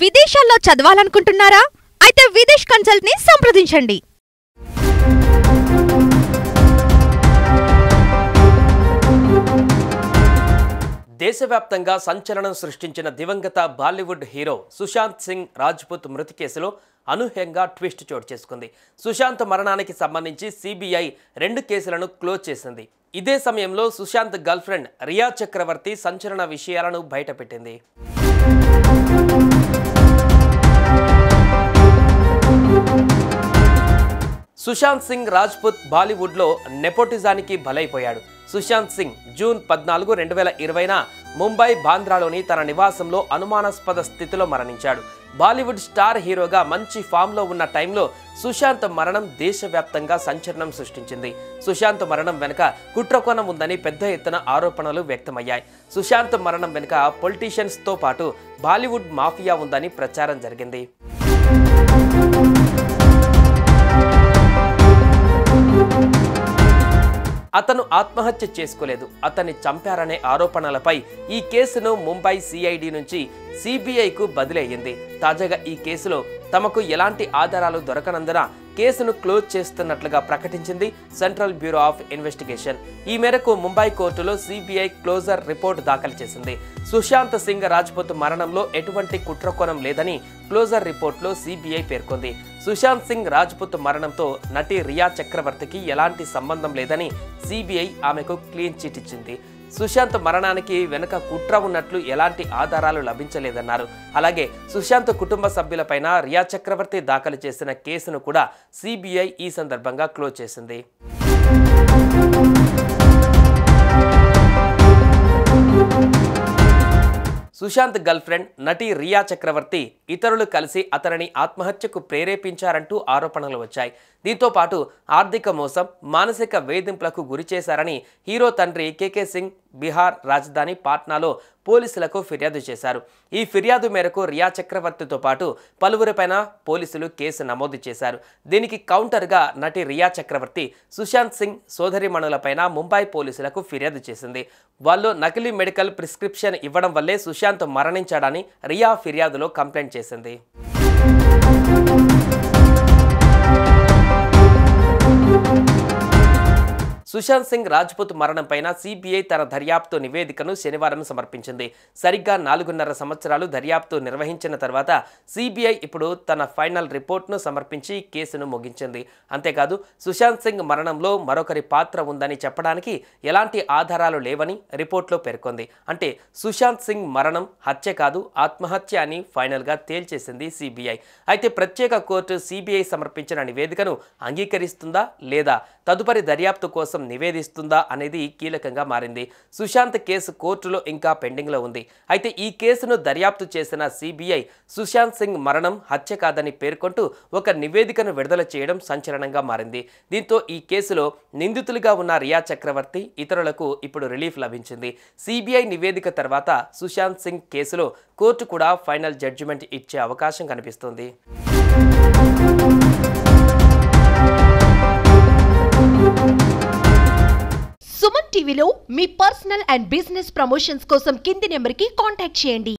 విదేశాల్లో చదవాలనుకుంటున్నారా? అయితే విదేశ్ కన్సల్ట్ ని సంప్రదించండి. దేశవ్యాప్తంగా సంచలనం సృష్టించిన దివంగత బాలీవుడ్ హీరో సుశాంత్ సింగ్ రాజ్పుత్ మృతి కేసులో అనూహ్యంగా ట్విస్ట్ చోటు చేసుకుంది. సుశాంత్ మరణానికి సంబంధించి సిబిఐ 2 కేసులను క్లోజ్ చేసింది. ఇదే సమయంలో సుశాంత్ గర్ల్ ఫ్రెండ్ రియా చక్రవర్తి సంచలన విషయాలను బయటపెట్టింది. సుశాంత్ సింగ్ రాజ్పుత్ బాలీవుడ్లో నెపోటిజానికి బలైపోయాడు. సుశాంత్ సింగ్ జూన్ 14, 2020న ముంబై బాంద్రాలోని తన నివాసంలో అనుమానాస్పద స్థితిలో మరణించాడు. బాలీవుడ్ స్టార్ హీరోగా మంచి ఫామ్లో ఉన్న టైంలో సుశాంత్ మరణం దేశవ్యాప్తంగా సంచలనం సృష్టించింది. సుశాంత్ మరణం వెనుక కుట్రకోణం ఉందని పెద్ద ఎత్తున ఆరోపణలు వ్యక్తమయ్యాయి. సుశాంత్ మరణం వెనుక పొలిటీషియన్స్తో పాటు బాలీవుడ్ మాఫియా ఉందని ప్రచారం జరిగింది. అతను ఆత్మహత్య చేసుకోలేదు, అతన్ని చంపారనే ఆరోపణలపై ఈ కేసును ముంబై సిఐడి నుంచి సిబిఐకు బదిలీ అయ్యింది. తాజాగా ఈ కేసులో తమకు ఎలాంటి ఆధారాలు దొరకనందున కేసును క్లోజ్ చేస్తున్నట్లుగా ప్రకటించింది సెంట్రల్ బ్యూరో ఆఫ్ ఇన్వెస్టిగేషన్. ఈ మేరకు ముంబై కోర్టులో సిబిఐ క్లోజర్ రిపోర్ట్ దాఖలు చేసింది. సుశాంత్ సింగ్ రాజ్పుత్ మరణంలో ఎటువంటి కుట్రకోణం లేదని క్లోజర్ రిపోర్ట్లో సిబిఐ పేర్కొంది. సుశాంత్ సింగ్ రాజ్పుత్ మరణంతో నటి రియా చక్రవర్తికి ఎలాంటి సంబంధం లేదని సిబిఐ ఆమెకు క్లీన్ చిట్ ఇచ్చింది. సుశాంత్ మరణానికి వెనుక కుట్ర ఉన్నట్లు ఎలాంటి ఆధారాలు లభించలేదన్నారు. అలాగే సుశాంత్ కుటుంబ సభ్యులపైన రియా చక్రవర్తి దాఖలు చేసిన కేసును కూడా సిబిఐ ఈ సందర్భంగా క్లోజ్ చేసింది. సుశాంత్ గర్ల్ ఫ్రెండ్ నటి రియా చక్రవర్తి ఇతరులు కలిసి అతనిని ఆత్మహత్యకు ప్రేరేపించారంటూ ఆరోపణలు వచ్చాయి. దీంతో పాటు ఆర్థిక మోసం, మానసిక వేధింపులకు గురి చేశారని హీరో తండ్రి కేకే సింగ్ బీహార్ రాజధాని పాట్నాలో పోలీసులకు ఫిర్యాదు చేశారు. ఈ ఫిర్యాదు మేరకు రియా చక్రవర్తితో పాటు పలువురిపైన పోలీసులు కేసు నమోదు చేశారు. దీనికి కౌంటర్గా నటి రియా చక్రవర్తి సుశాంత్ సింగ్ సోదరిమణులపైన ముంబై పోలీసులకు ఫిర్యాదు చేసింది. వాళ్ళు నకిలీ మెడికల్ ప్రిస్క్రిప్షన్ ఇవ్వడం వల్లే సుశాంత్ మరణించాడని రియా ఫిర్యాదులో కంప్లైంట్ చేసింది. సుశాంత్ సింగ్ రాజ్పుత్ మరణంపైన సిబిఐ తన దర్యాప్తు నివేదికను శనివారం సమర్పించింది. సరిగ్గా 4.5 సంవత్సరాలు దర్యాప్తు నిర్వహించిన తర్వాత సిబిఐ ఇప్పుడు తన ఫైనల్ రిపోర్ట్ను సమర్పించి కేసును ముగించింది. అంతేకాదు సుశాంత్ సింగ్ మరణంలో మరొకరి పాత్ర ఉందని చెప్పడానికి ఎలాంటి ఆధారాలు లేవని రిపోర్ట్లో పేర్కొంది. అంటే సుశాంత్ సింగ్ మరణం హత్య కాదు, ఆత్మహత్య అని ఫైనల్గా తేల్చేసింది సిబిఐ. అయితే ప్రత్యేక కోర్టు సిబిఐ సమర్పించిన నివేదికను అంగీకరిస్తుందా లేదా తదుపరి దర్యాప్తు కోసం నివేదిస్తుందా అనేది కీలకంగా మారింది. సుశాంత్ కేసు కోర్టులో ఇంకా పెండింగ్లో ఉంది. అయితే ఈ కేసును దర్యాప్తు చేసిన సిబిఐ సుశాంత్ సింగ్ మరణం హత్య కాదని పేర్కొంటూ ఒక నివేదికను విడుదల చేయడం సంచలనంగా మారింది. దీంతో ఈ కేసులో నిందితులుగా ఉన్న రియా చక్రవర్తి ఇతరులకు ఇప్పుడు రిలీఫ్ లభించింది. సిబిఐ నివేదిక తర్వాత సుశాంత్ సింగ్ కేసులో కోర్టు కూడా ఫైనల్ జడ్జిమెంట్ ఇచ్చే అవకాశం కనిపిస్తుంది. సుమన్ టీవీలో మీ పర్సనల్ అండ్ బిజినెస్ ప్రమోషన్స్ కోసం కింది నెంబర్కి కాంటాక్ట్ చేయండి.